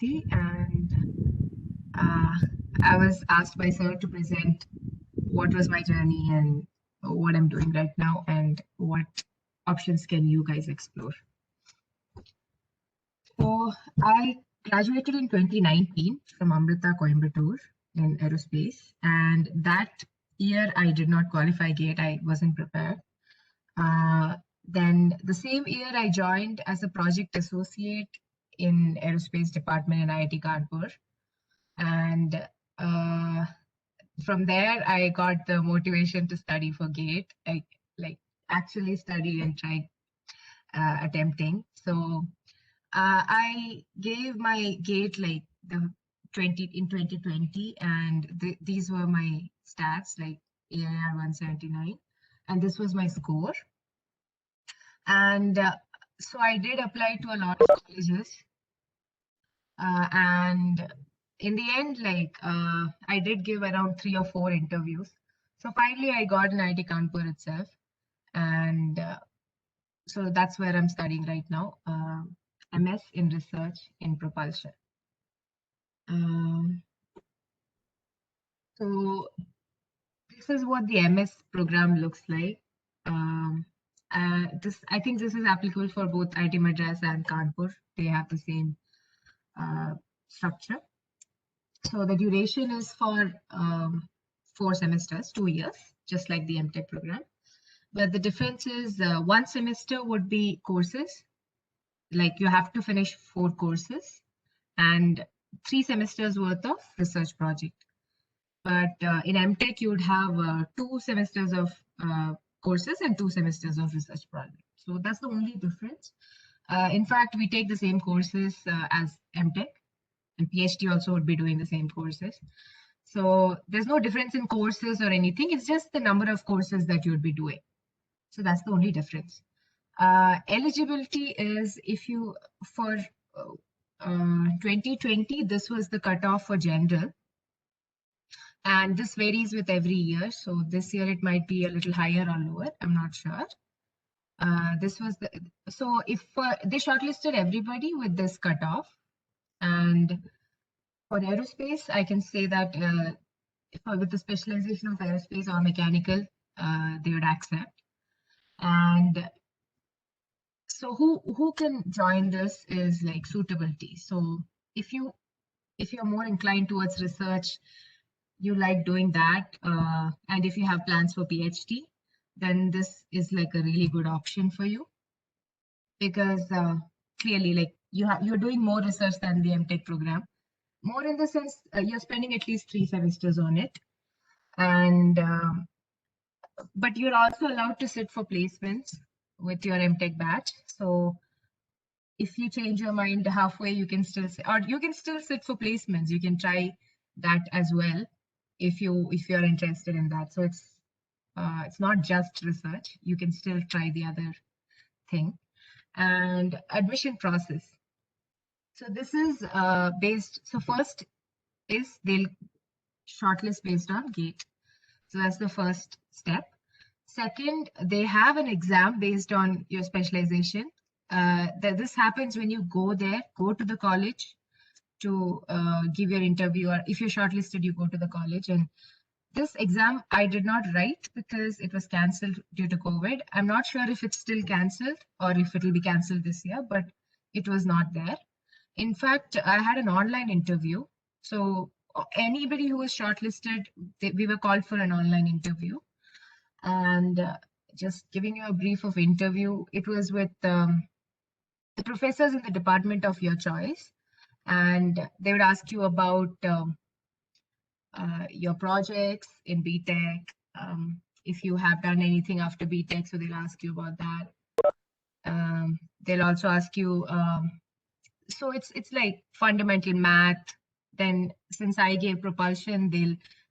Shruti, and uh, I was asked by sir to present what was my journey and what I'm doing right now and what options can you guys explore. So I graduated in 2019 from Amrita Coimbatore in aerospace, and that year I did not qualify GATE. I wasn't prepared. Then the same year I joined as a project associate in aerospace department in IIT Kanpur, and from there I got the motivation to study for GATE. I like actually study and try attempting. So I gave my GATE like the 2020, and these were my stats like AIR 179, and this was my score. And so I did apply to a lot of colleges, and in the end, like I did give around 3 or 4 interviews. So finally, I got an IIT Kanpur itself, and so that's where I'm studying right now. MS in research in propulsion. Um, so this is what the MS program looks like. I think this is applicable for both IIT Madras and Kanpur. They have the same structure. So the duration is for 4 semesters, 2 years, just like the MTech program. But the difference is 1 semester would be courses, like you have to finish 4 courses, and 3 semesters worth of research project. But in MTech, you would have 2 semesters of courses and 2 semesters of research project. So that's the only difference. In fact, we take the same courses as MTech, and PhD also would be doing the same courses. So there's no difference in courses or anything. It's just the number of courses that you would be doing. So that's the only difference. Eligibility is if you, for 2020, this was the cutoff for general. And this varies with every year. So this year it might be a little higher or lower. I'm not sure. This was the, so if they shortlisted everybody with this cutoff, and for aerospace, I can say that with the specialization of aerospace or mechanical, they would accept. And so who can join this is like suitability. So if you're more inclined towards research, you like doing that, and if you have plans for PhD, then this is like a really good option for you, because clearly, like you're doing more research than the MTech program, more in the sense you're spending at least 3 semesters on it, and but you're also allowed to sit for placements with your MTech batch. So if you change your mind halfway, you can still or you can still sit for placements. You can try that as well if you're interested in that. So it's not just research. You can still try the other thing. And admission process. So this is based. So first is they'll shortlist based on GATE. So that's the first step. Second, they have an exam based on your specialization. This happens when you go to the college to give your interview, or if you're shortlisted, you go to the college. And this exam I did not write because it was cancelled due to COVID. I'm not sure if it's still cancelled or if it will be cancelled this year, but it was not there. In fact, I had an online interview. So anybody who was shortlisted, we were called for an online interview. And just giving you a brief of interview, it was with the professors in the department of your choice, and they would ask you about your projects in BTech, if you have done anything after BTech, so they'll ask you about that. They'll also ask you, so it's like fundamental math. Then since I gave propulsion,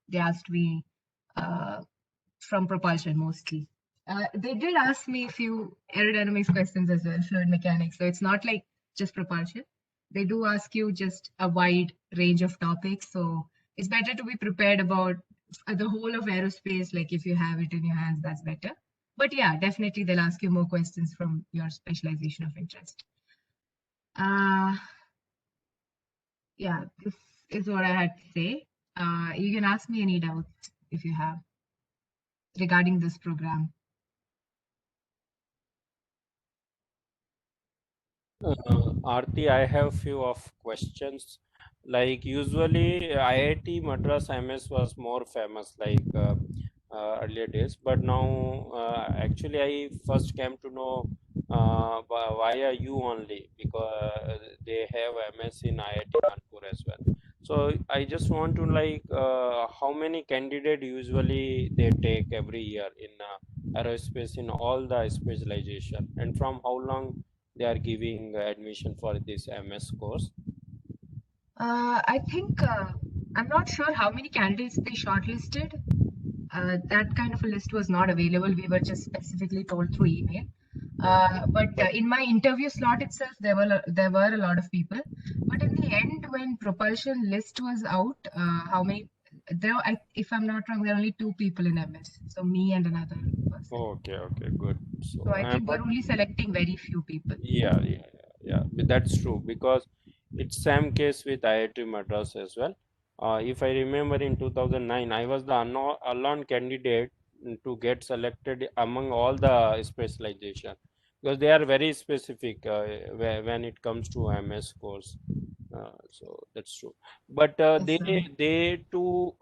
they asked me from propulsion mostly. They did ask me a few aerodynamics questions as well, fluid mechanics. So it's not like just propulsion. They do ask you just a wide range of topics. So it's better to be prepared about the whole of aerospace. Like if you have it in your hands, that's better. But yeah, definitely they'll ask you more questions from your specialization of interest. yeah, this is what I had to say. You can ask me any doubts if you have regarding this program. Aarti, I have few of questions. Like usually IIT Madras MS was more famous earlier days, but now actually I first came to know via you only because they have MS in IIT Kanpur as well. So I just want to how many candidate usually they take every year in aerospace in all the specialization, and from how long they are giving admission for this MS course? I think I'm not sure how many candidates they shortlisted. That kind of a list was not available. We were just specifically told through email. Okay. But in my interview slot itself, there were a lot of people. But in the end, when propulsion list was out, how many? If I'm not wrong, there are only two people in MS. So me and another person. Okay, okay, good. So So, I think but they're only selecting very few people. yeah, that's true because it's same case with IIT Madras as well. If I remember in 2009, I was the alone candidate to get selected among all the specialization because they are very specific when it comes to MS course. So that's true. But Yes, sir. they too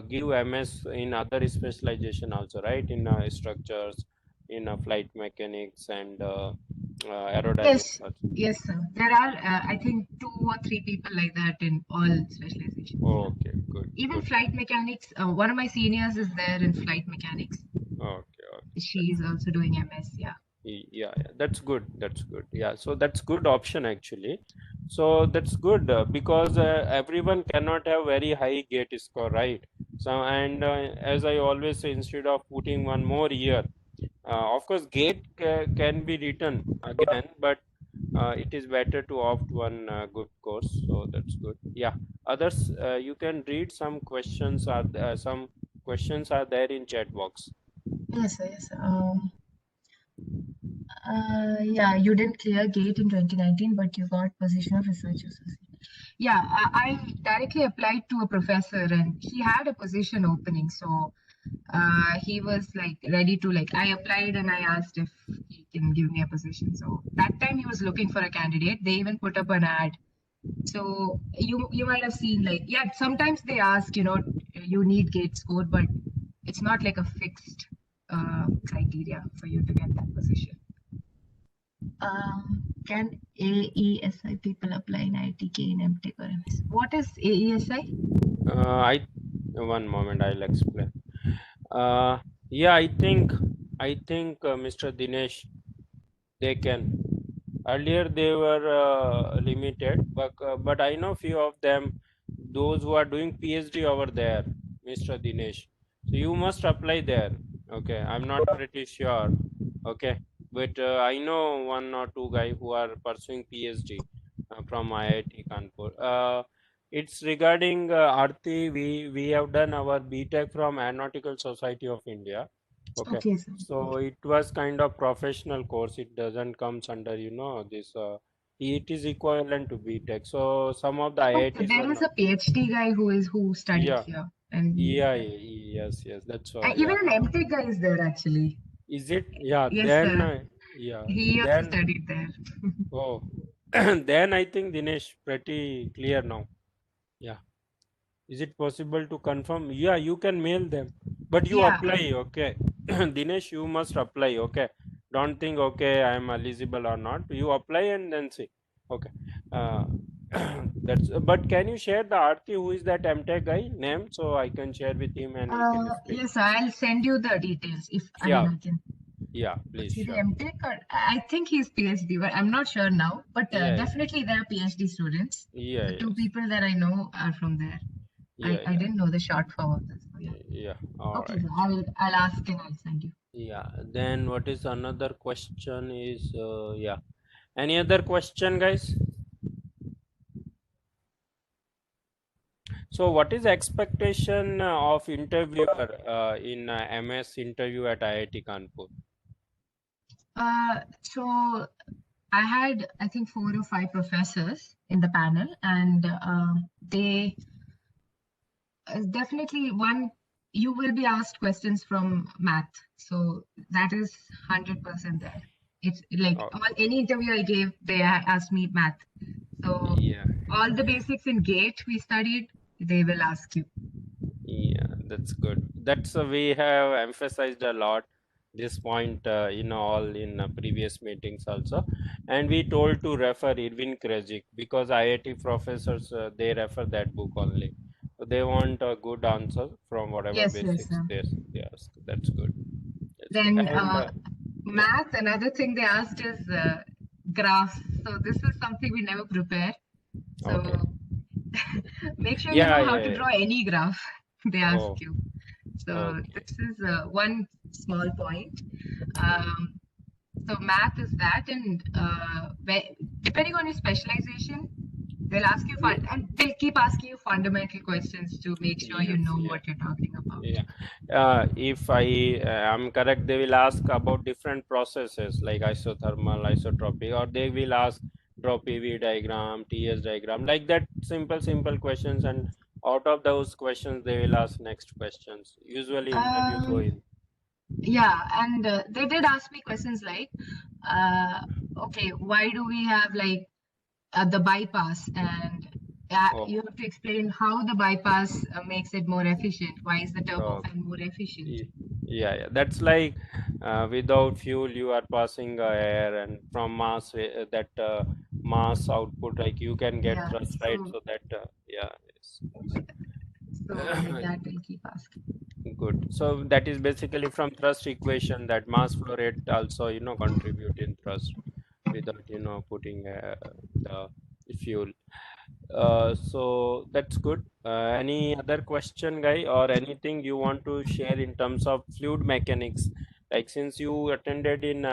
give MS in other specialization also, right? In structures, in flight mechanics and aerodynamics Yes, also. yes, sir. There are, I think, two or three people like that in all specializations. Yeah. Okay, good, Even good. flight mechanics, one of my seniors is there in flight mechanics. Okay, okay. She is also doing MS. Yeah. Yeah, that's good, that's good. Yeah, so that's good option actually. So that's good because everyone cannot have very high gate score, right? So and as I always say, instead of putting one more year, of course gate can be written again, but it is better to opt one good course. So that's good. Yeah, others you can read some questions are some questions are there in chat box. Yes, sir. Yes, sir. Yeah, you didn't clear GATE in 2019, but you got position of research associate. Yeah, I directly applied to a professor, and he had a position opening. So he was like ready to like. I applied and I asked if he can give me a position. So that time he was looking for a candidate. They even put up an ad. So you might have seen like yeah. Sometimes they ask you need GATE score, but it's not like a fixed criteria for you to get that position. Can AESI people apply in ITK in MTech or MS? What is AESI? I one moment I'll explain. Uh, yeah, I think Mr. Dinesh they can. Earlier they were limited, but I know few of them, those who are doing PhD over there, Mr. Dinesh. So you must apply there. Okay, I'm not pretty sure. Okay, but I know one or two guys who are pursuing PhD from IIT Kanpur. It's regarding Aarti. We have done our BTech from Aeronautical Society of India. Okay, Okay, sir. so it was kind of professional course. It doesn't comes under this. It is equivalent to BTech. So some of the But IITs were there is not. a PhD guy who studied Yeah, here, and yeah, yes. That's why. even Yeah. an MTech guy is there actually. Is it? Yeah. Yes, Then, sir. yeah. He also Then, studied there. oh, then I think Dinesh pretty clear now. Yeah. Is it possible to confirm? Yeah, you can mail them, but you Yeah. apply, okay? Dinesh, you must apply, okay? Don't think, okay, I am eligible or not. You apply and then see, okay? Uh, that's. But can you share the Aarti who is that MTech guy name so I can share with him and he can speak? Yes, I'll send you the details if I mean Yeah, I can. yeah, please, Is he the sure. MTech or I think he's PhD, but I'm not sure now. But Yeah, definitely there are PhD students. yeah, The two yes, people that I know are from there. yeah, I yeah, didn't know the short form of this. So yeah. yeah. All Okay, right. so I'll ask and I'll send you. Yeah. Then what is another question? Is yeah. Any other question, guys? So, what is expectation of interviewer in MS interview at IIT Kanpur? So I had, I think, 4 or 5 professors in the panel, and they definitely one, you will be asked questions from math. So that is 100% there. It's like Oh, on any interview I gave, they asked me math. So yeah, all the basics in GATE we studied, they will ask you. yeah, that's good. That's we have emphasized a lot this point, all in previous meetings also, and we told to refer Irvin Krejcik because IIT professors they refer that book only. So they want a good answer from whatever Yes, yes. basics they ask. That's good. That's good. Then And yeah, math, another thing they asked is graphs. So this is something we never prepare. okay. So make sure you Yeah, know how yeah, to yeah. draw any graph they ask Oh, you. So okay. this is one small point. Um, so math is that, and depending on your specialization, they'll ask you Yeah. and they'll keep asking you fundamental questions to make sure you Yes, know yeah. what you're talking about. Yeah, if I am correct, they will ask about different processes like isothermal, isotropic, or they will ask draw PV diagram, TS diagram, like that. Simple questions, and out of those questions, they will ask next questions. Usually, interview go Um, in. yeah, and they did ask me questions like, uh, okay, why do we have like the bypass, and Oh, you have to explain how the bypass makes it more efficient. Why is the oh, turbofan more efficient? yeah. That's like without fuel, you are passing air, and from mass that mass output, like you can get Yeah, thrust, right? So that yeah. so Yes. like that they'll keep asking. Good. So that is basically from thrust equation that mass flow rate also, contribute in thrust without, putting the fuel. So that's good. Any other question, guy, or anything you want to share in terms of fluid mechanics? Like since you attended in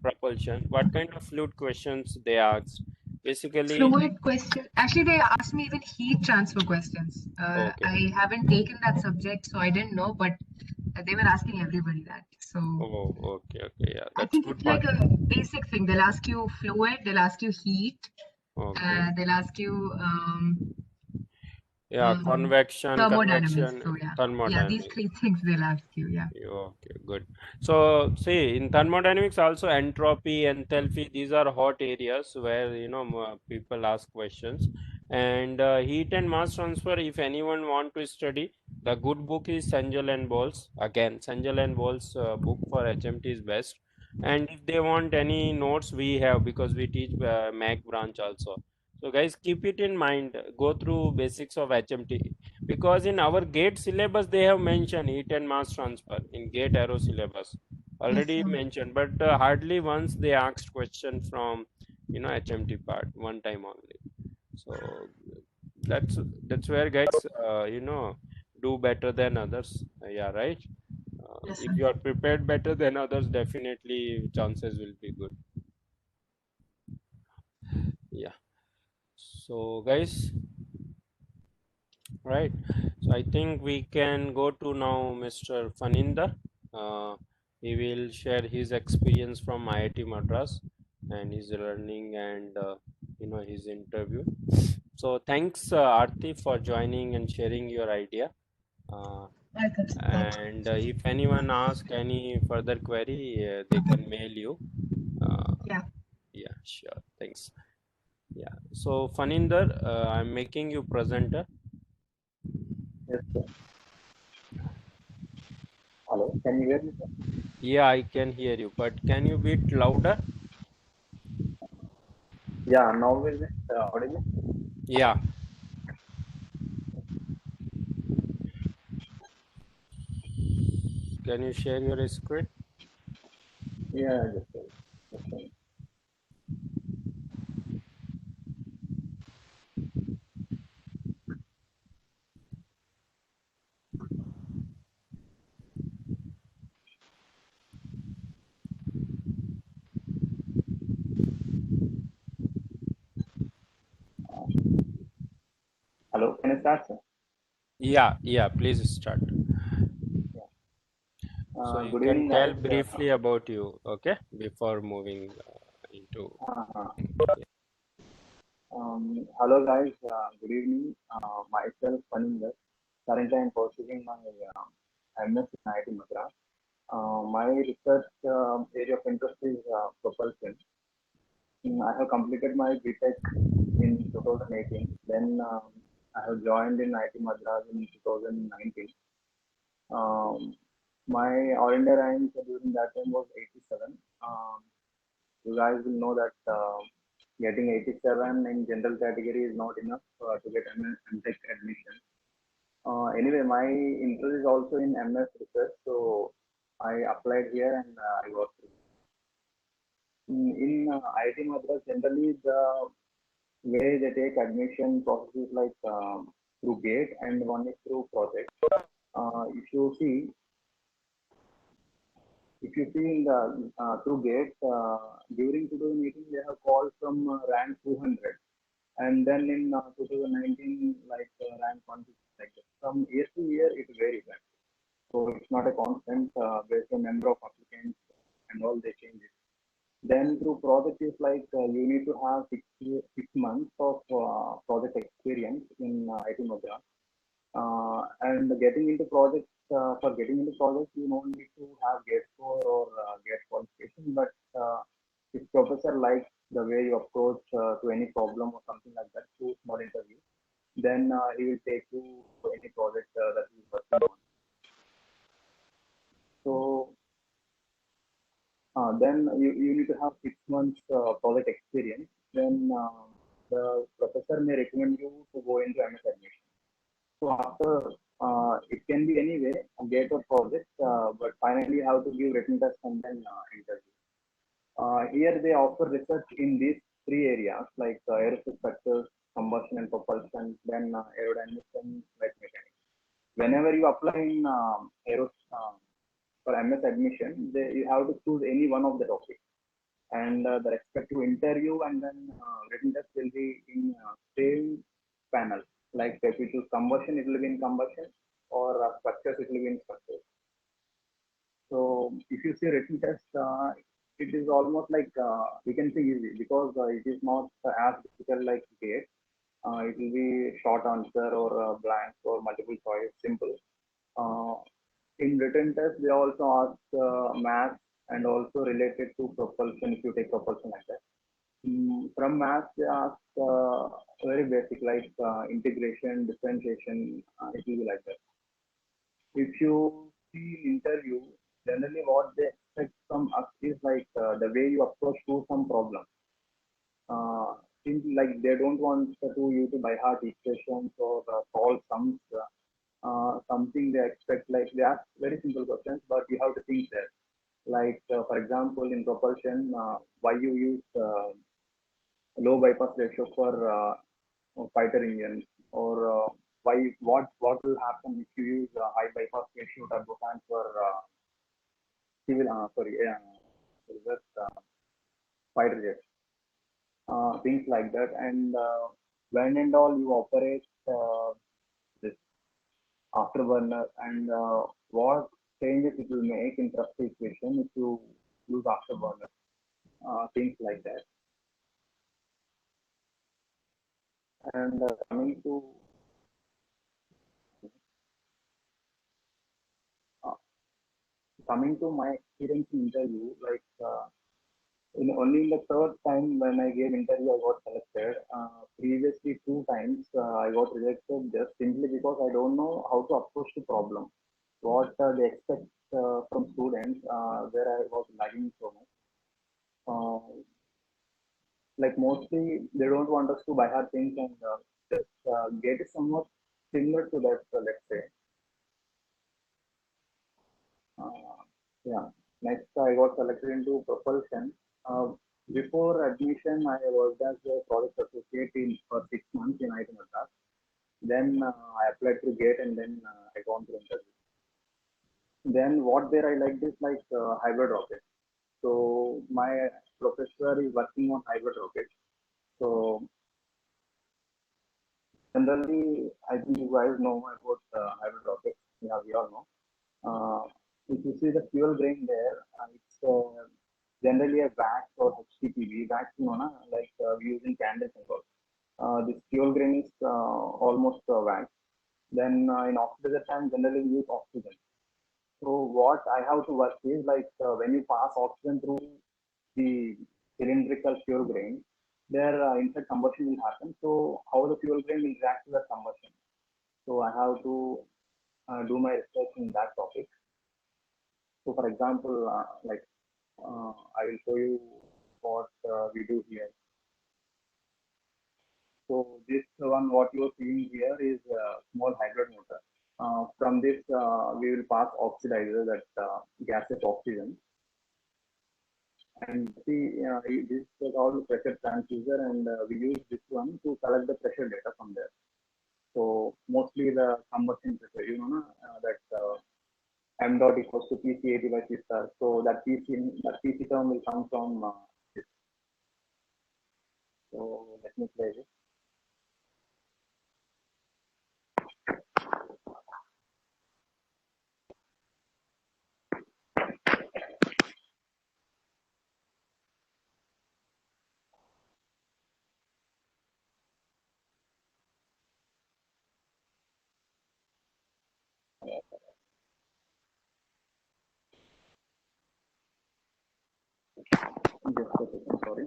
propulsion, what kind of fluid questions they asked? Basically, Fluid question. Actually, they asked me even heat transfer questions. okay. I haven't taken that subject, so I didn't know, but they were asking everybody that. So Oh, okay. Yeah, I that's think good it's like part. a basic thing. They'll ask you fluid, they'll ask you heat, Okay. they'll ask you Yeah, um, convection, thermodynamics. convection, So yeah, these thermodynamics. 3 things they'll ask you. Yeah. Okay, good. So, see, in thermodynamics, also entropy, enthalpy, these are hot areas where people ask questions. And heat and mass transfer, if anyone want to study, the good book is Sengel and Bowles. Again, Sengel and Bowles book for HMT is best. And if they want any notes, we have because we teach MAC branch also. So, guys, keep it in mind. Go through basics of HMT because in our GATE syllabus they have mentioned heat and mass transfer in GATE aero syllabus Yes, already sir. mentioned, but hardly once they asked question from HMT part one time only. So that's where guys do better than others. Yeah, right. Yes, If sir. you are prepared better than others, definitely chances will be good. Yeah. So guys, right. So I think we can go to now Mr. Faninder. He will share his experience from IIT Madras and his learning and his interview. So thanks Aarti for joining and sharing your idea. Uh, Welcome, sir. and if anyone asks any further query, they can mail you. Uh, Yeah. yeah, sure. Thanks. Yeah. So Faninder, I'm making you presenter. Yes, sir. Hello, can you hear me, sir? Yeah, I can hear you, but can you bit louder? Yeah, now is it audible? Yeah. Can you share your screen? Yeah, just just a minute. Hello, can I start, sir? Yeah, please start. Yeah. So you Good can evening, tell guys. briefly about you, okay, before moving. to. Hello guys, good evening. Myself Paninder. Currently, I'm pursuing my MS in IIT Madras. My research area of interest is propulsion. I have completed my BTech in 2018. Then I have joined in IIT Madras in 2019. Um, my all India rank during that time was 87. You guys will know that getting 87 in general category is not enough to get MTech admission. Anyway, my interest is also in MS research, so I applied here and I got through. In IIT Madras, generally the way they take admission process is like through GATE and one is through project. If you see, in the through GATE, during 2018 they have called from rank 200, and then in 2019 like rank 150 like that. From year to year it varies. So it's not a constant based on number of applicants and all they change it. Then through project is like you need to have 6 months of project experience in IT Madras. And getting into projects, for getting into projects, you don't need to have GATE score or GATE qualification, but if professor likes the way you approach to any problem or something like that to small interview, then he will take you to any project that you working on. So then you need to have 6 months project experience. Then the professor may recommend you to go into MS admission. So after it can be anyway a GATE or project, but finally you have to give written test and then interview. Here they offer research in these three areas like aerospace structures, combustion and propulsion, then aerodynamics and flight mechanics. Whenever you apply in for MS admission, you have to choose any one of the topics, and the respective interview and then written test will be in same panel. Like if you choose combustion, it will be in combustion, or structures, it will be in structures. So if you see written test, it is almost like we can say easy because it is not as difficult like GATE. It will be short answer or blank or multiple choice, simple. In written test, they also ask math and also related to propulsion if you take propulsion like that. From math, they ask very basic like integration, differentiation, it will be like that. If you see interview, generally what they expect from us is like the way you approach to some problem. Seems like they don't want you to by heart equations or solve sums. Something they expect like they ask very simple questions, but you have to think there. Like for example, in propulsion, why you use low bypass ratio for fighter engines, or what will happen if you use high bypass ratio turbofan for civil just fighter jets, things like that. And when and all you operate this afterburner, and what changes it will make in thrust equation if you use afterburner, things like that. And uh, coming to my experience in interview, like only in the third time when I gave interview, I got selected. Previously, two times I got rejected just simply because I don't know how to approach the problem. What they expect from students, where I was lagging so much. Like mostly they don't want us to buy hard things and just get it somewhat similar to that. Let's say, uh, yeah. Next, I got selected into propulsion. Uh, Before admission, I worked as a project associate for 6 months in IIT Madras. Then I applied to GATE and then I gone to interview. Then what there I liked is like hybrid rocket. So my professor is working on hybrid rocket. So generally, I think you guys know about hybrid rockets. Yeah, we all know. If you see the fuel grain there, it's generally a wax or HTPV. Wax, like we use in candles and all. This fuel grain is almost wax. Then in oxidizer time, generally we use oxygen. So what I have to work is like when you pass oxygen through the cylindrical fuel grain, there inside combustion will happen. So how the fuel grain will react to that combustion. So I have to do my research in that topic. So for example, I will show you what we do here. So this one, what you are seeing here is a small hybrid motor. From this, we will pass oxidizer that gases oxygen. And see, this is called pressure transducer, and we use this one to collect the pressure data from there. So mostly the combustion pressure, that m dot equals to PC80 by C star. So that PC term will come from this. So let me play this. Just a second, sorry.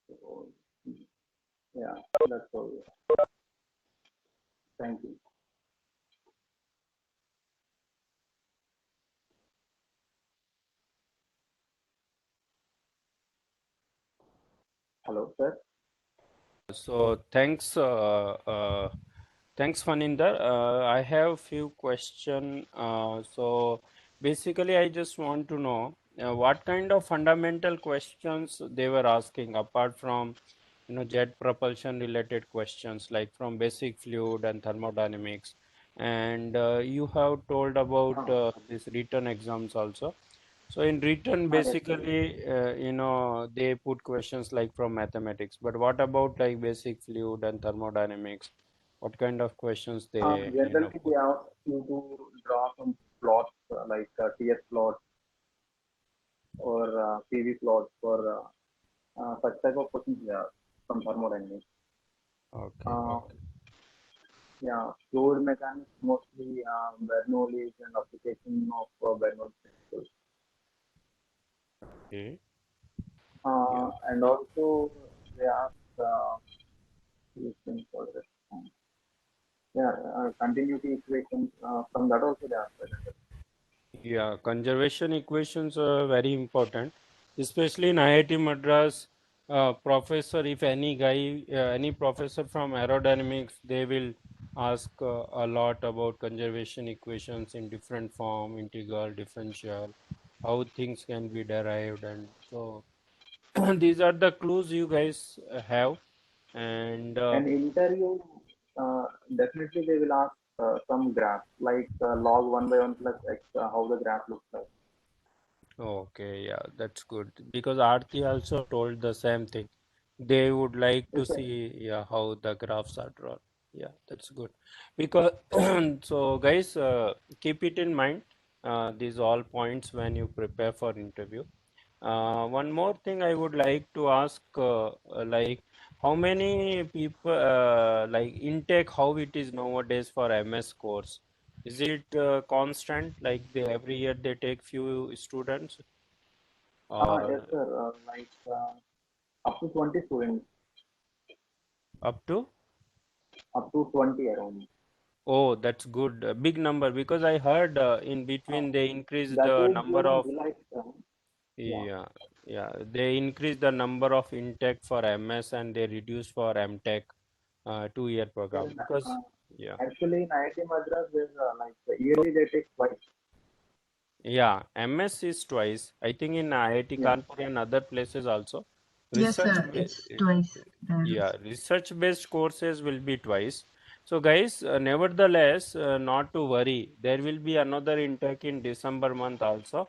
So, yeah, that's all. Thank you. Hello, sir. So thanks, Faninder. I have few question. So basically, I just want to know what kind of fundamental questions they were asking apart from jet propulsion related questions like from basic fluid and thermodynamics. And you have told about these written exams also. So in written, Yes, sir. basically, they put questions like from mathematics. But what about like basic fluid and thermodynamics? What kind of questions they, Generally, they put? ask you to draw some plots like TS plot or PV plot for such type of questions. Yeah, from thermodynamics. Okay, Uh, okay, yeah, fluid mechanics mostly Bernoulli's and application of Bernoulli's principles. okay, yeah. And also they ask these things for this. Yeah, continuity equations from that also they ask. Yeah, conservation equations are very important, especially in IIT Madras. Professor, if any guy, any professor from aerodynamics, they will ask a lot about conservation equations in different form, integral, differential, how things can be derived, and so these are the clues you guys have. And And interview, definitely they will ask some graph like log 1 by 1 plus x, how the graph looks like. okay, yeah, that's good because Aarti also told the same thing. They would like to Okay. see, yeah, how the graphs are drawn. Yeah, that's good. Because so guys, keep it in mind. These all points when you prepare for interview. One more thing I would like to ask, like how many people, like intake, how it is nowadays for MS course? Is it constant, like every year they take few students, Yes, or sir. Up to 20 students, up to? up to 20 around. Oh, that's good. A big number because I heard in Uh, between they increase that the is number during of, July term. Yeah. yeah, yeah, they increase the number of intake for MS and they reduce for MTech 2 year Sir, program because, yeah. actually in IIT Madras, there's yearly they take twice. Yeah, MS is twice. I think in IIT Yeah. Kanpur and other places also. Yes, Research, sir. It's twice there yeah, also. research-based courses will be twice. So, guys, nevertheless, not to worry. There will be another intake in December month also.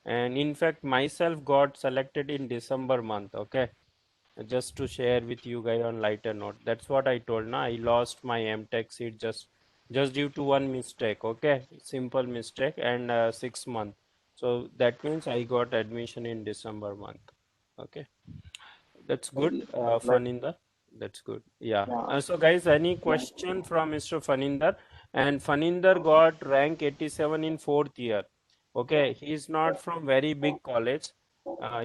And in fact, myself got selected in December month. Okay, just to share with you guys on lighter note. That's what I told. Now I lost my MTech seat just due to one mistake. Okay, simple mistake, and 6 months. So that means I got admission in December month. Okay, that's good. Like, Faninder, that's good. Yeah. yeah, So guys, any one, question from Mr. Faninder? And Faninder got rank 87 in 4th year. Okay, he's not from very big college.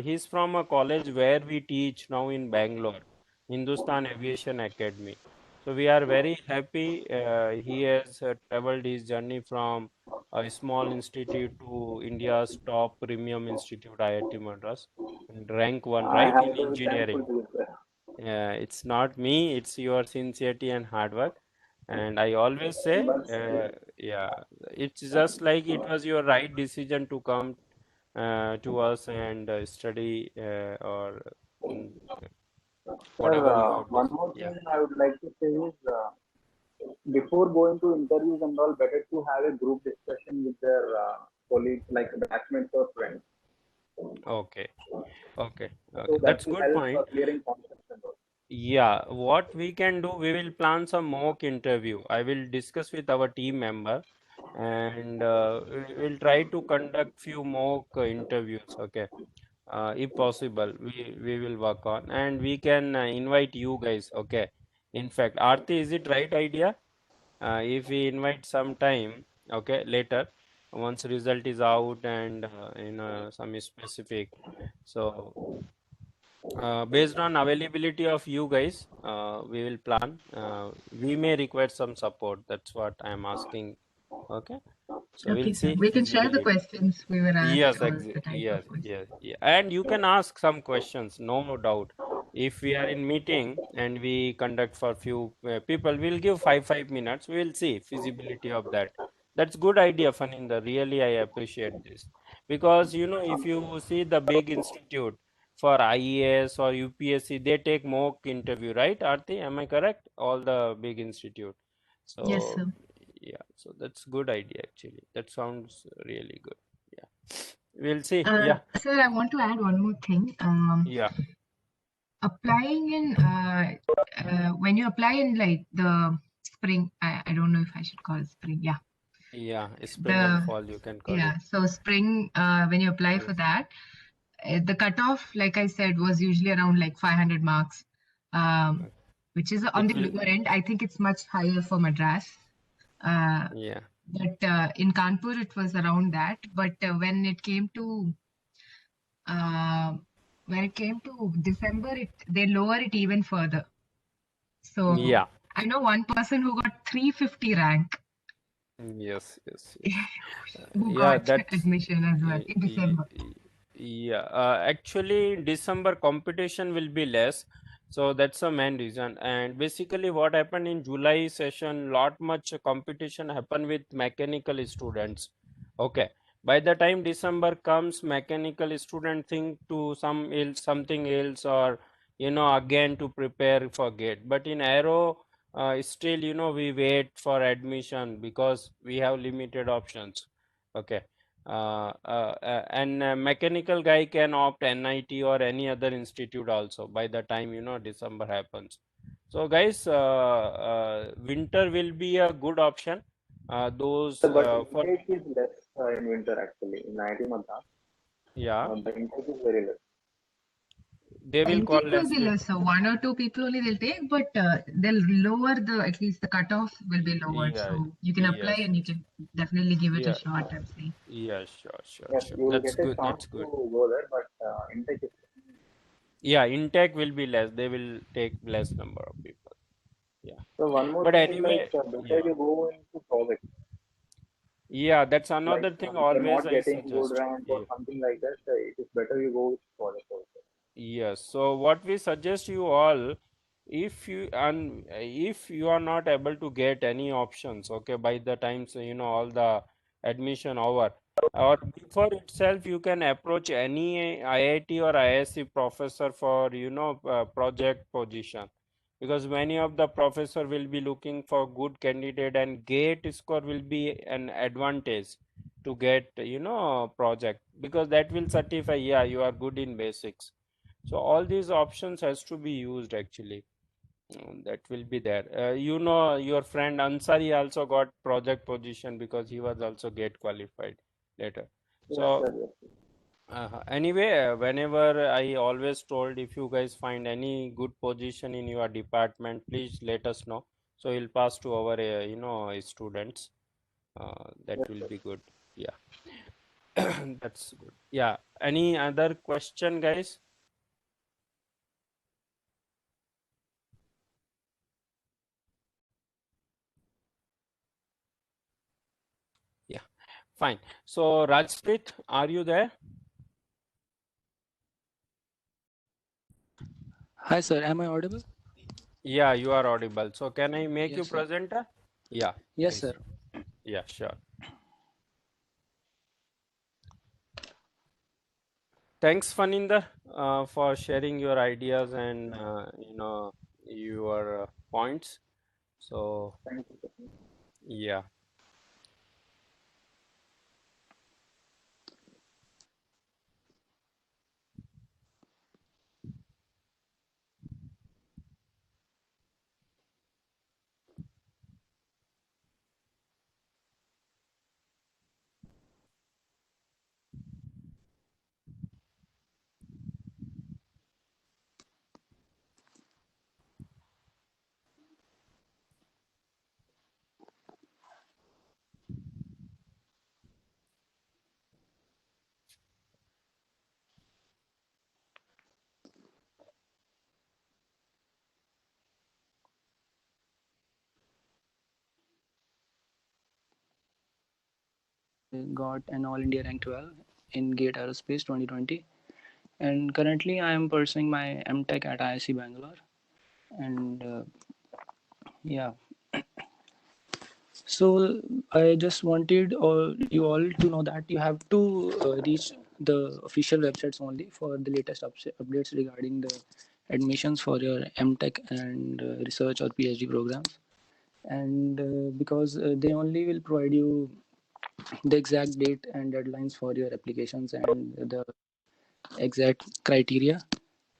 He's from a college where we teach now in Bangalore, Hindustan Aviation Academy. So we are very happy. He has traveled his journey from a small institute to India's top premium institute, IIT Madras, and rank one, I right, have in to be thankful engineering. to you, sir. It's not me, it's your sincerity and hard work. And I always say, But still, yeah, it's just like it was your right decision to come to us and study or mm, sir, whatever you have one decided. more Yeah. thing I would like to say is, before going to interviews and all, better to have a group discussion with their colleagues, like batchmates or friends. Okay. Okay. So Okay. that That's will good help point. clearing concepts and all. Yeah, what we can do, we will plan some mock interview. I will discuss with our team member, and we'll try to conduct few mock interviews. Okay, if possible, we will work on, and we can invite you guys. Okay, in fact, Aarti, is it right idea? If we invite some time, okay, later, once result is out and some specific, so based on availability of you guys, we will plan. We may require some support. That's what I'm asking. Okay, so we'll Okay, sir. see We can share the feasibility. questions we were asked Yes, or the type of yes, questions. yes, yeah. And you can ask some questions, no doubt. If we are in meeting and we conduct for few people, we'll give 5 minutes. We'll see feasibility of that. That's good idea, Faninda. Really, I appreciate this because if you see the big institute for IES or UPSC, they take mock interview, right? Aarti, am I correct? All the big institute. Yes, So sir. yeah, so that's good idea actually. That sounds really good. Yeah. We'll see. Uh, Yeah. Sir, I want to add one more thing. Yeah. Applying in when you apply in like the spring, I don't know if I should call it spring. Yeah, Yeah. Spring and the fall, you can call it. yeah. So spring, when you apply for Yes. that, the cutoff, like I said, was usually around like 500 marks, Okay. which is on It the will, lower end. I think it's much higher for Madras. Uh, yeah. but in Kanpur, it was around that. But uh, when it came to December, they lower it even further. So Yeah. I know one person who got 350 rank Yes. Yes. Yes. who Yeah. got That's, admission as well in December. yeah. Actually, December competition will be less. So that's the main reason. And basically, what happened in July session, lot much competition happened with mechanical students. Okay. By the time December comes, mechanical student think to something else, or again to prepare for gate. But in aero, still we wait for admission because we have limited options. Okay. And mechanical guy can opt NIT or any other institute also by the time December happens. So guys, winter will be a good option. Those But for intake is less in winter actually. In IIT Madras, yeah, the intake is very less. they will call Intake will less be with less, so one or two people only they'll take, but they'll lower at least the cutoff will be lowered. yeah, So you can apply yes, and you can definitely give it a yeah, shot and see. yeah, sure, sure, Yes, sure. you will That's get a good. chance That's to good. go there, but intake is Yeah, intake will be less. They will take less number of people. Yeah, so one more but thing is like anyway, better yeah, you go into project. yeah. That's Like another thing. if you're Always not I getting good suggest. rank or Yeah. something like that, it is better you go with project also. Yes, so what we suggest you all, if you are not able to get any options, okay, by the time so all the admission over, or before itself, you can approach any IIT or ISC professor for project position, because many of the professor will be looking for good candidate, and gate score will be an advantage to get project, because that will certify, yeah, you are good in basics. So all these options has to be used actually. That will be there. Your friend Ansari also got project position because he was also get qualified later. Yes, So sir. Yes, sir. anyway, whenever I always told, if you guys find any good position in your department, please let us know. So we'll pass to our students. That Yes, will sir. be good. Yeah, that's good. Yeah. Any other question, guys? Yeah, fine. So Rajpreet, are you there? Hi, sir. Am I audible? Yeah, you are audible. So can I make you Yes, sir. presenter? Yeah, Yes, please. sir. Yeah, sure. Thanks, Faninder, for sharing your ideas and your points. So Thank you, sir. yeah. Got an All India rank 12 in GATE Aerospace 2020. And currently, I am pursuing my MTech at IIC Bangalore. And yeah, so I just wanted you all to know that you have to reach the official websites only for the latest updates regarding the admissions for your MTech and research or PhD programs. And because they only will provide you the exact date and deadlines for your applications and the exact criteria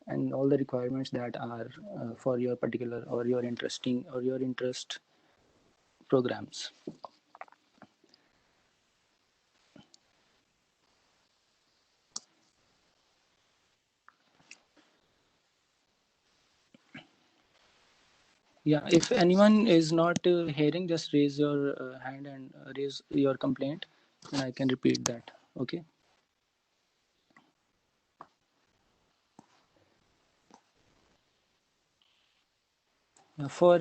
and all the requirements that are for your particular or your interesting or your interest programs. Yeah, if anyone is not hearing, just raise your hand and raise your complaint, and I can repeat that. Okay. For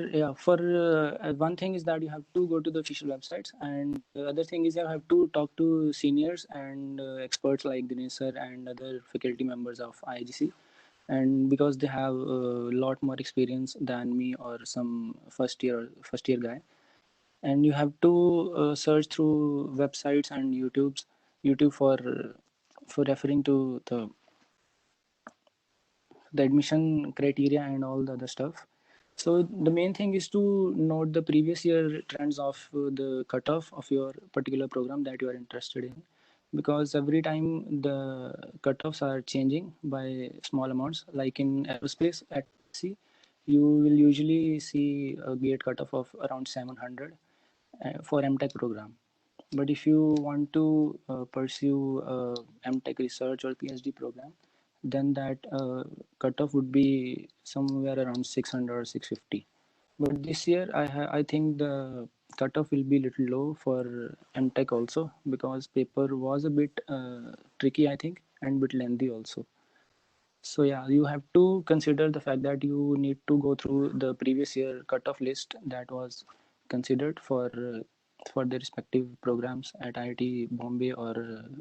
one thing is that you have to go to the official websites, and the other thing is you have to talk to seniors and experts like Dinesh sir and other faculty members of IGC, and because they have a lot more experience than me or some first year guy, and you have to search through websites and YouTube for referring to the admission criteria and all the other stuff. So the main thing is to note the previous year trends of the cutoff of your particular program that you are interested in, because every time the cutoffs are changing by small amounts. Like in aerospace at C, you will usually see a gate cutoff of around 700 for MTech program. But if you want to pursue MTech research or PhD program, then that cutoff would be somewhere around 600 or 650. But this year, I think the cutoff will be little low for MTech also, because paper was a bit tricky, I think, and bit lengthy also. So yeah, you have to consider the fact that you need to go through the previous year cutoff list that was considered for the respective programs at IIT Bombay or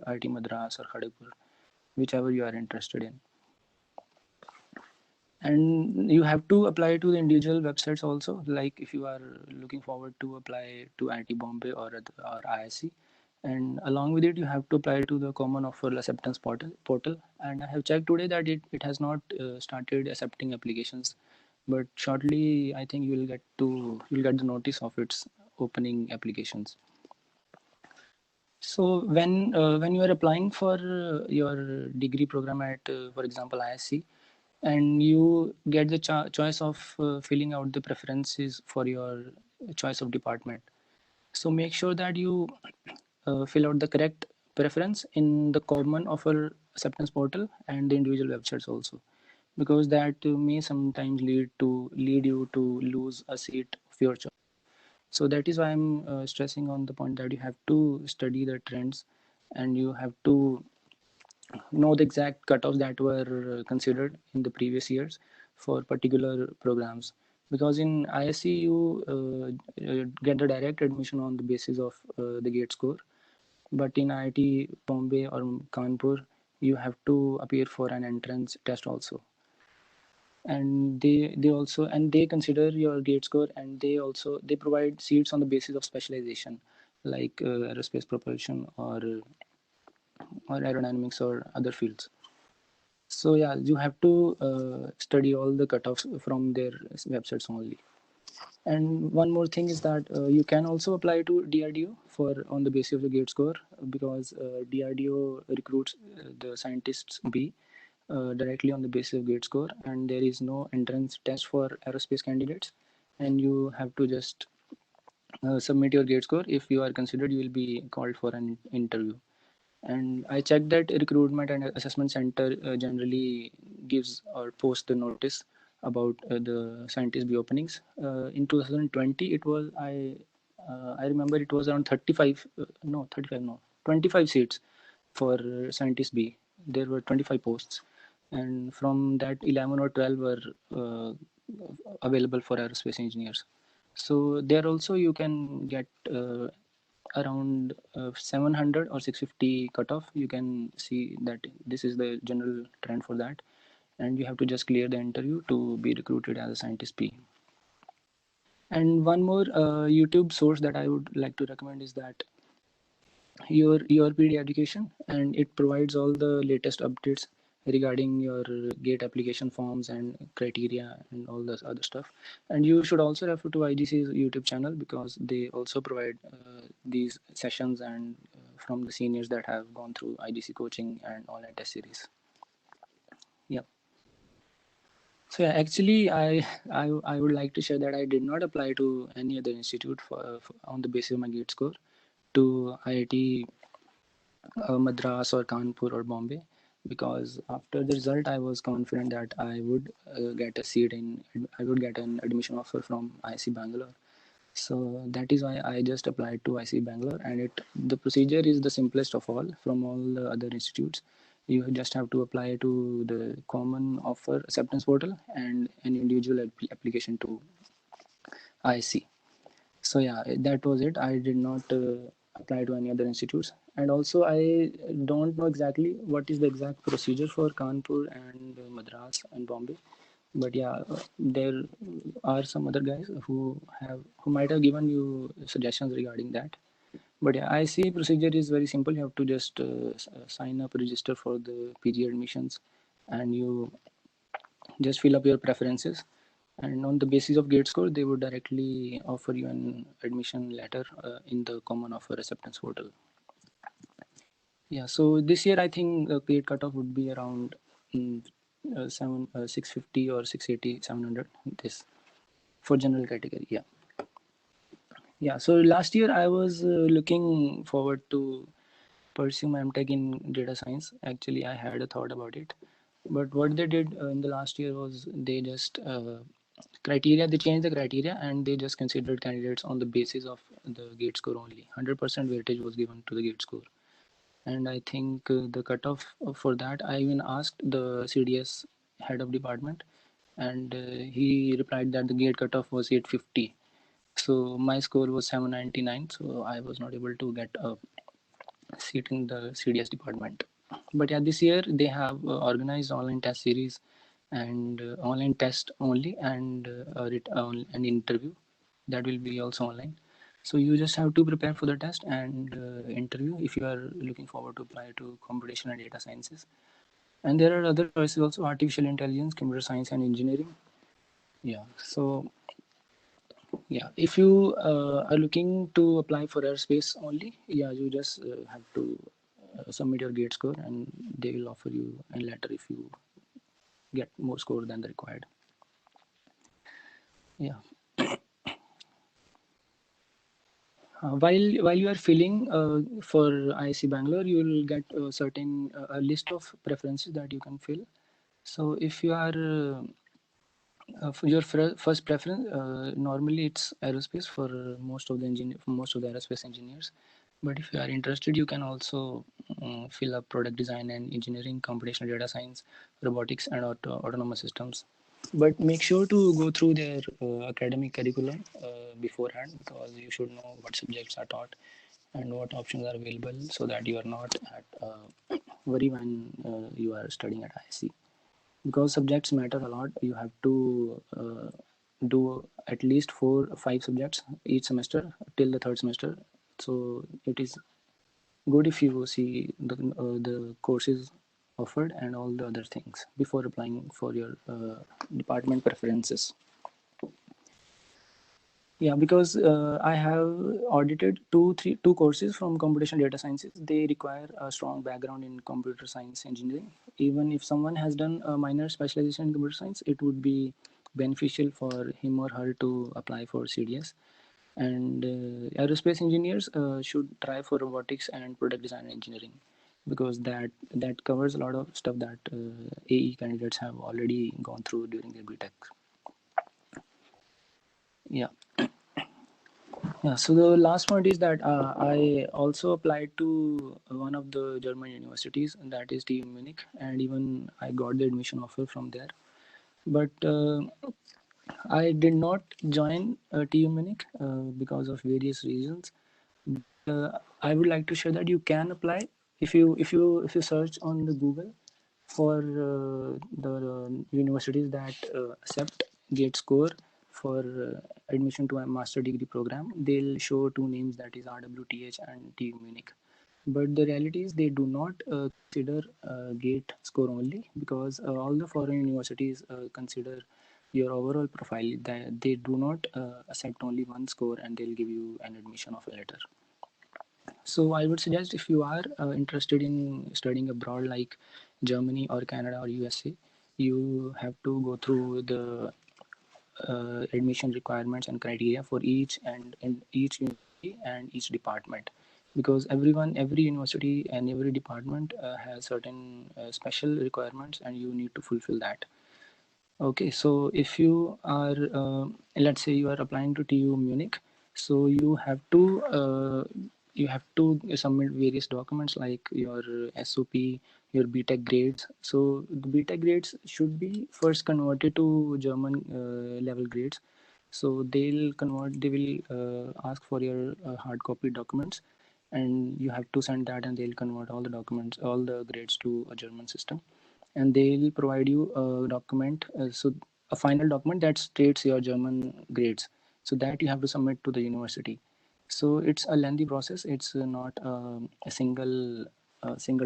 IIT Madras or Kharagpur, whichever you are interested in. And you have to apply to the individual websites also. Like if you are looking forward to apply to IIT Bombay or IIC, and along with it you have to apply to the common offer acceptance portal. And I have checked today that it has not started accepting applications, but shortly I think you'll get the notice of its opening applications. So when you are applying for your degree program at, for example, ISC, and you get the choice of filling out the preferences for your choice of department. So make sure that you fill out the correct preference in the common offer acceptance portal and the individual websites also, because that may sometimes lead you to lose a seat of your choice. So that is why I'm stressing on the point that you have to study the trends and you have to know the exact cutoffs that were considered in the previous years for particular programs, because in ISC you get the direct admission on the basis of the gate score, but in IIT Bombay or Kanpur you have to appear for an entrance test also, and they consider your gate score, and they provide seats on the basis of specialization, like aerospace propulsion or aerodynamics or other fields. So yeah, you have to study all the cutoffs from their websites only. And one more thing is that you can also apply to DRDO for on the basis of the gate score, because DRDO recruits the scientists B directly on the basis of gate score, and there is no entrance test for aerospace candidates, and you have to just submit your gate score. If you are considered, you will be called for an interview. And I checked that recruitment and assessment center generally gives or posts the notice about the scientist B openings. In 2020, it was I remember it was around 35 no 35 no 25 seats for scientist B. There were 25 posts, and from that 11 or 12 were available for aerospace engineers. So there also you can get around 700 or 650 cutoff. You can see that this is the general trend for that, and you have to just clear the interview to be recruited as a scientist P. And one more YouTube source that I would like to recommend is that your PD education, and it provides all the latest updates regarding your gate application forms and criteria and all this other stuff. And you should also refer to IGC's YouTube channel, because they also provide these sessions and from the seniors that have gone through IGC coaching and online test series. Yeah. So yeah, actually, I would like to share that I did not apply to any other institute for on the basis of my gate score to IIT Madras or Kanpur or Bombay, because after the result I was confident that I would get a seat in, I would get an admission offer from IC Bangalore. So that is why I just applied to IC Bangalore, and the procedure is the simplest of all from all the other institutes. You just have to apply to the common offer acceptance portal and an individual application to IC. So yeah, that was it. I did not apply to any other institutes, and also I don't know exactly what is the exact procedure for Kanpur and Madras and Bombay. But yeah, there are some other guys who might have given you suggestions regarding that. But yeah, I see procedure is very simple. You have to just sign up, register for the PG admissions, and you just fill up your preferences, and on the basis of gate score they would directly offer you an admission letter in the common offer acceptance portal. Yeah, so this year I think the grade cutoff would be around 650 or 680 700, this for general category. Yeah, so last year I was looking forward to pursue my MTech in data science. Actually, I had a thought about it, but what they did in the last year was they just they changed the criteria, and they just considered candidates on the basis of the gate score only. 100% weightage was given to the gate score, and I think the cutoff for that, I even asked the CDS head of department, and he replied that the gate cutoff was 850. So my score was 799, so I was not able to get a seat in the CDS department. But yeah, this year they have organized online test series and online test only, and an interview that will be also online. So you just have to prepare for the test and interview if you are looking forward to apply to computational and data sciences. And there are other choices also: artificial intelligence, computer science, and engineering. Yeah. So Yeah, if you are looking to apply for aerospace only, yeah, you just have to submit your gate score, and they will offer you a letter if you get more score than the required. Yeah. While you are filling for IISc Bangalore, you will get a certain a list of preferences that you can fill. So if you are for your first preference, normally it's aerospace for most of the aerospace engineers. But if you are interested, you can also fill up product design and engineering, computational data science, robotics, and autonomous systems. But make sure to go through their academic curriculum beforehand, because you should know what subjects are taught and what options are available, so that you are not at worry when you are studying at IISc. Because subjects matter a lot, you have to do at least 4 or 5 subjects each semester till the third semester. So it is good if you see the courses offered and all the other things before applying for your department preferences. Yeah, because I have audited two courses from computational data sciences. They require a strong background in computer science engineering. Even if someone has done a minor specialization in computer science, it would be beneficial for him or her to apply for CDS. And aerospace engineers should try for robotics and product design engineering, because that covers a lot of stuff that AE candidates have already gone through during their BTech. Yeah. Yeah, so the last point is that I also applied to one of the German universities, and that is TU Munich, and even I got the admission offer from there. But I did not join TU Munich because of various reasons. I would like to share that you can apply if you search on the Google for the universities that accept gate score for admission to a master degree program. They'll show two names, that is RWTH and TU Munich. But the reality is they do not consider gate score only, because all the foreign universities consider your overall profile. That they do not accept only one score, and they'll give you an admission of a letter. So I would suggest, if you are interested in studying abroad like Germany or Canada or USA, you have to go through the admission requirements and criteria for each university and each department, because every university and every department has certain special requirements, and you need to fulfill that. Okay, so if you are, let's say you are applying to TU Munich, so you have to submit various documents like your SOP, your BTech grades. So the BTech grades should be first converted to German level grades. So they will ask for your hard copy documents, and you have to send that, and they'll convert all the documents, all the grades to a German system, and they'll provide you a document, so a final document that states your German grades, so that you have to submit to the university. So it's a lengthy process. It's not a single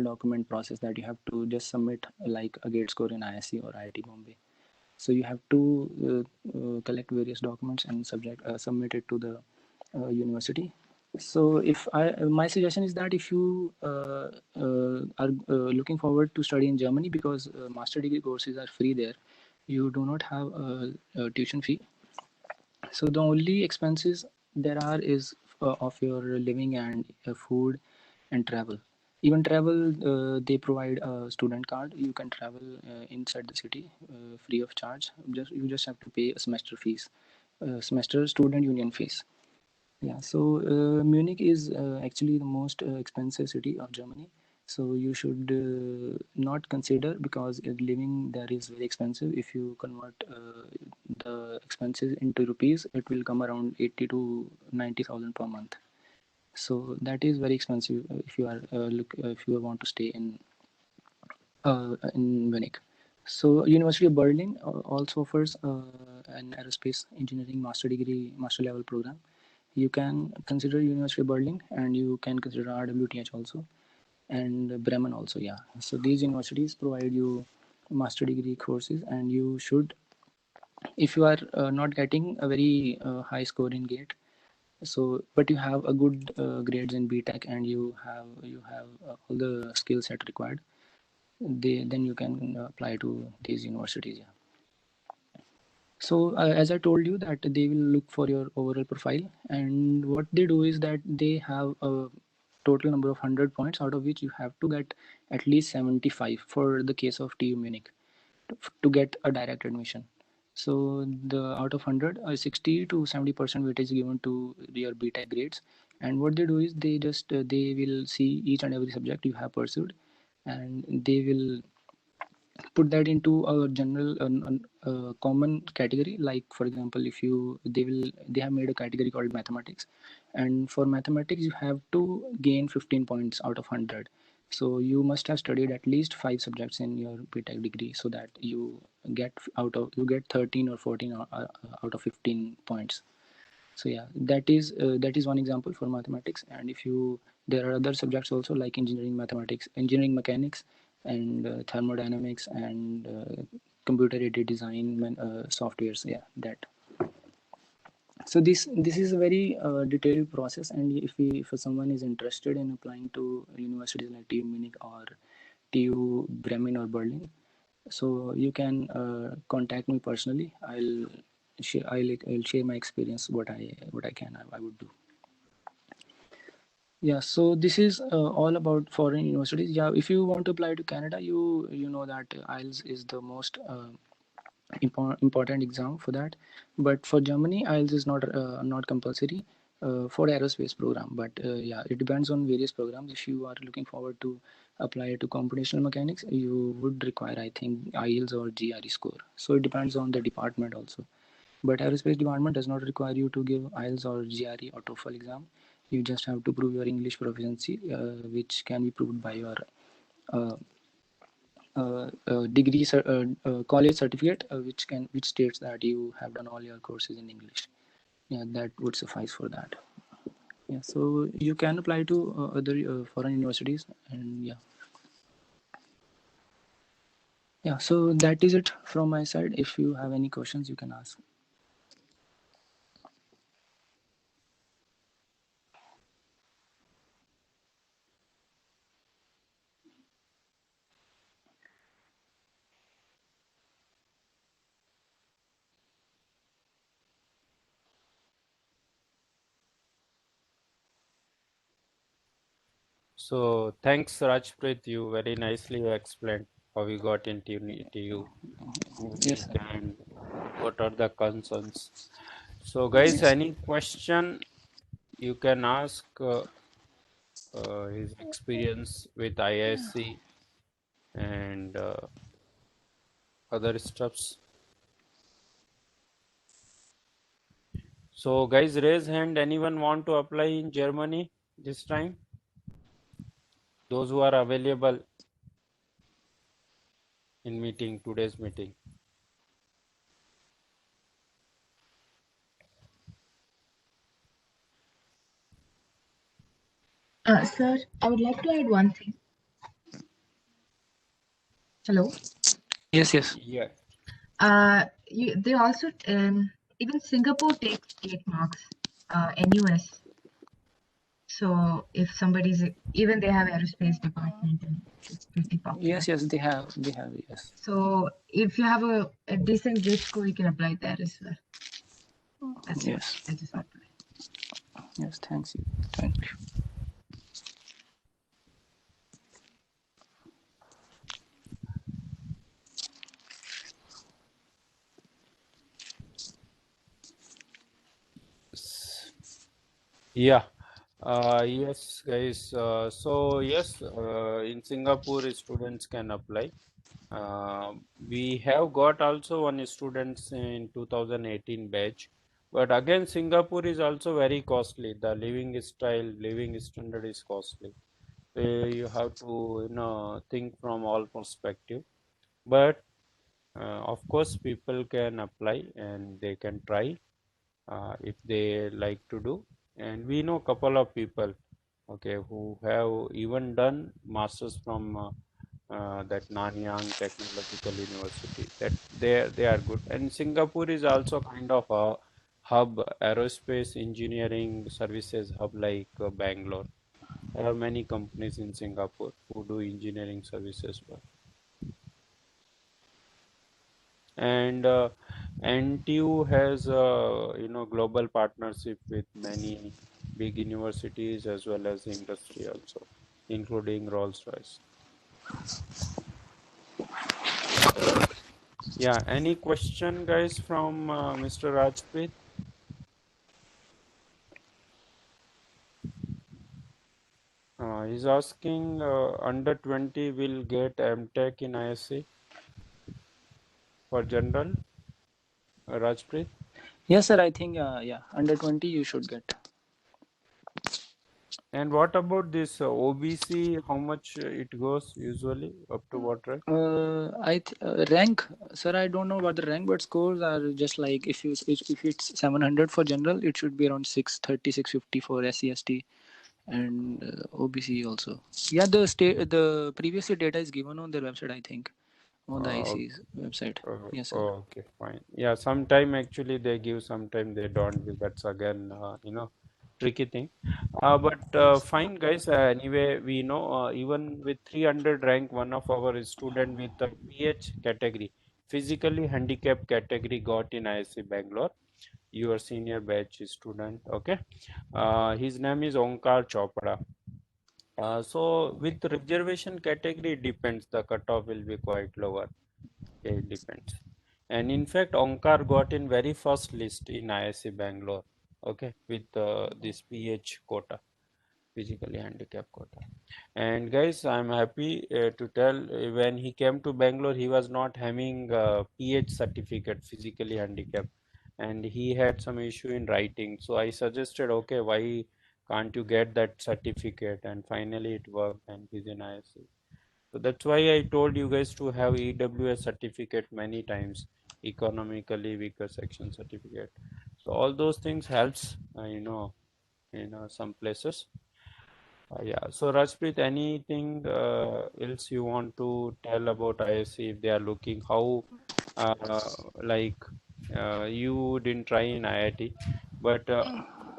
document process that you have to just submit like a gate score in IISc or IIT Bombay. So you have to collect various documents and submit it to the university. So if my suggestion is that if you are looking forward to study in Germany, because master degree courses are free there, you do not have a tuition fee. So the only expenses there are is of your living and food and travel. Even travel, they provide a student card. You can travel inside the city free of charge. You just have to pay a semester fees, semester student union fees. Yeah, so Munich is actually the most expensive city of Germany. So you should not consider, because living there is very expensive. If you convert the expenses into rupees, it will come around 80 to 90,000 per month. So that is very expensive if you are if you want to stay in Munich. So University of Berlin also offers an aerospace engineering master level program. You can consider University of Berlin, and you can consider RWTH also, and Bremen also. Yeah, so these universities provide you master degree courses, and you should if you are not getting a very high score in GATE, so but you have a good grades in BTech and you have all the skill set required, then you can apply to these universities. Yeah. So as I told you that they will look for your overall profile, and what they do is that they have a total number of 100 points, out of which you have to get at least 75 for the case of TU Munich to get a direct admission. So the out of 100, 60 to 70% weight is given to your BTech grades, and what they do is they just they will see each and every subject you have pursued, and they will put that into a general common category. Like for example, if you they have made a category called mathematics, and for mathematics you have to gain 15 points out of 100. So you must have studied at least 5 subjects in your BTech degree, so that you get 13 or 14 out of 15 points. So yeah, that is one example for mathematics. And if you there are other subjects also, like engineering mathematics, engineering mechanics, and thermodynamics, and computer aided design softwares. Yeah, that. So this is a very detailed process, and if someone is interested in applying to universities like TU Munich or TU Bremen or Berlin, so you can contact me personally. I'll share my experience, what I can I would do. Yeah, so this is all about foreign universities. Yeah, if you want to apply to Canada, you know that IELTS is the most important exam for that. But for Germany, IELTS is not compulsory for aerospace program. But yeah, it depends on various programs. If you are looking forward to apply to computational mechanics, you would require, I think, IELTS or GRE score. So it depends on the department also. But aerospace department does not require you to give IELTS or GRE or TOEFL exam. You just have to prove your English proficiency, which can be proved by your uh, degree college certificate, which states that you have done all your courses in English. Yeah, that would suffice for that. Yeah, so you can apply to other foreign universities, and yeah. So that is it from my side. If you have any questions, you can ask. So thanks, Rajpreet. You very nicely explained how you got into you Yes, sir. and what are the concerns. So guys, Yes. any question you can ask his experience with ISC and other stuffs. So guys, raise hand. Anyone want to apply in Germany this time? Those who are available in today's meeting. Sir, I would like to add one thing. Hello. Yes. Yeah. They also even Singapore takes 8 marks, NUS. So if somebody's even they have aerospace department and it's pretty popular. Yes, they have. Yes. So if you have a decent GATE score, you can apply there as well. That's Yes. it. I just want to. Yes, thank you. Yeah. Yes, guys. So yes, in Singapore, students can apply. We have got also one students in 2018 batch, but again, Singapore is also very costly. The living standard is costly. So you have to think from all perspective. But of course, people can apply and they can try if they like to do. And we know couple of people, okay, who have even done masters from that Nanyang Technological University. That they are good. And Singapore is also kind of a hub, aerospace engineering services hub like Bangalore. There are many companies in Singapore who do engineering services work. And NTU has global partnership with many big universities as well as industry also, including Rolls-Royce. Yeah, any question, guys, from Mr. Rajpreet? He's asking under 20 will get MTech in ISC for general, Rajpreet? Yes, sir. I think yeah, under 20 you should get. And what about this OBC? How much it goes usually? Up to what rank? Rank, sir. I don't know about the rank, but scores are just like if it's 700 for general, it should be around 630, 650 for SC/ST and OBC also. Yeah, the previous year data is given on their website, I think, on the IC's website. Yes, sir. Okay, fine. Yeah, sometime actually they give, sometime they don't give. That's again, tricky thing. But fine, guys. Anyway, we know even with 300 rank, one of our student with the PH category, physically handicapped category, got in ISC Bangalore. Your senior batch student. Okay. His name is Onkar Chopra. So with reservation category, it depends. The cutoff will be quite lower. It depends. And in fact, Onkar got in very first list in ISC Bangalore. Okay, with this PH quota, physically handicapped quota. And guys, I'm happy to tell when he came to Bangalore, he was not having PH certificate, physically handicapped, and he had some issue in writing. So I suggested, okay, why can't you get that certificate? And finally, it worked, and he's in ISC. So that's why I told you guys to have EWS certificate many times, economically weaker section certificate. So all those things helps, some places. Yeah. So Rajpreet, anything else you want to tell about ISC if they are looking how, like, you didn't try in IIT, but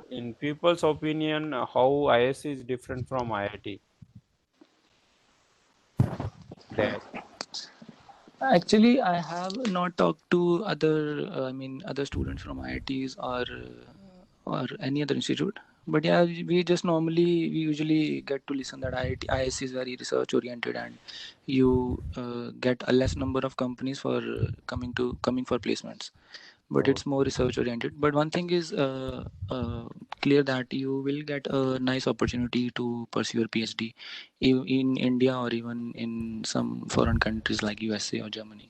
in people's opinion, how ISC is different from IIT? There. Actually, I have not talked to other students from IITs or any other institute. But yeah, we usually get to listen that IISc is very research oriented, and you get a less number of companies for coming for placements. But Oh, it's more research oriented. But one thing is clear that you will get a nice opportunity to pursue your PhD in India or even in some foreign countries like USA or Germany.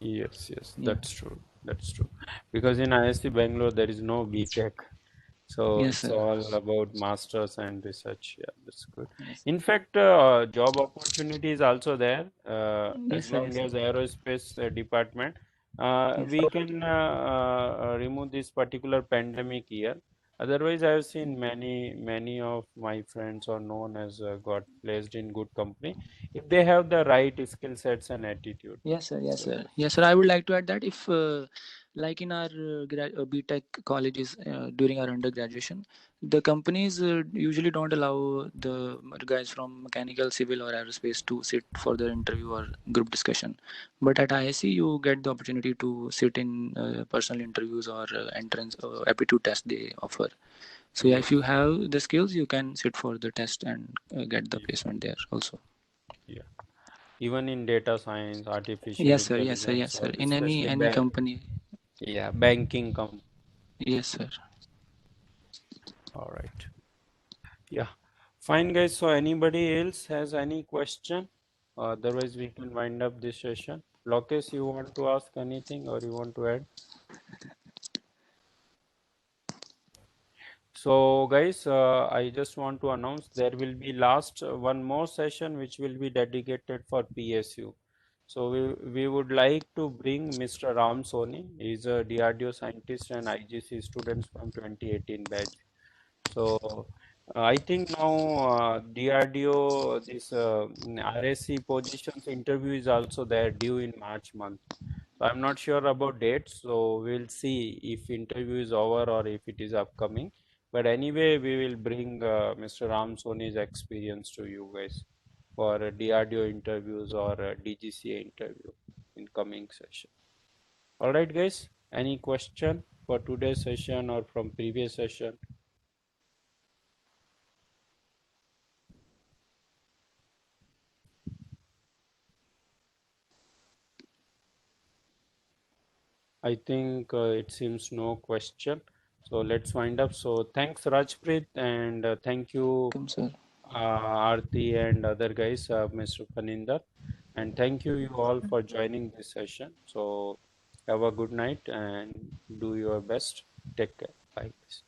yes, Yeah. that's true. That's true. Because in ISC Bangalore, there is no BTech. So Yes, it's sir. all about masters and research. Yeah, that's good. Yes. In fact, job opportunity is also there Yes, as sir. long Yes, sir. as aerospace department. Yes. We can remove this particular pandemic year. Otherwise, I have seen many of my friends or known as got placed in good company if they have the right skill sets and attitude. Yes, sir. Yes, So sir. that's Yes, sir. I would like to add that if, like in our BTech colleges during our undergraduation, the companies usually don't allow the guys from mechanical, civil, or aerospace to sit for the interview or group discussion. But at ISC, you get the opportunity to sit in personal interviews or entrance aptitude test they offer. So yeah, yes, if you have the skills, you can sit for the test and get the yeah, placement there also. yeah. Even in data science, artificial Yes, sir. Yes, sir. intelligence, Yes, sir. or In any especially any company. banking Yes, sir. all right. Yeah, fine, guys. So anybody else has any question? Otherwise, we can wind up this session. Lokesh, you want to ask anything or you want to add? So guys, I just want to announce there will be last one more session which will be dedicated for PSU. So we would like to bring Mr. Ram Soni. He's a DRDO scientist and IGC students from 2018 batch. So I think now DRDO, this RSC positions interview is also there due in March month. So I'm not sure about dates, so we'll see if interview is over or if it is upcoming. But anyway, we will bring Mr. Ram Soni's experience to you guys for DRDO interviews or DGCA interview in coming session. All right, guys. Any question for today's session or from previous session? I think it seems no question. So let's wind up. So thanks Rajpreet and thank you Welcome, sir. Aarti and other guys, Mr. Paninder. And thank you all for joining this session. So have a good night and do your best. Take care. Bye. Guys.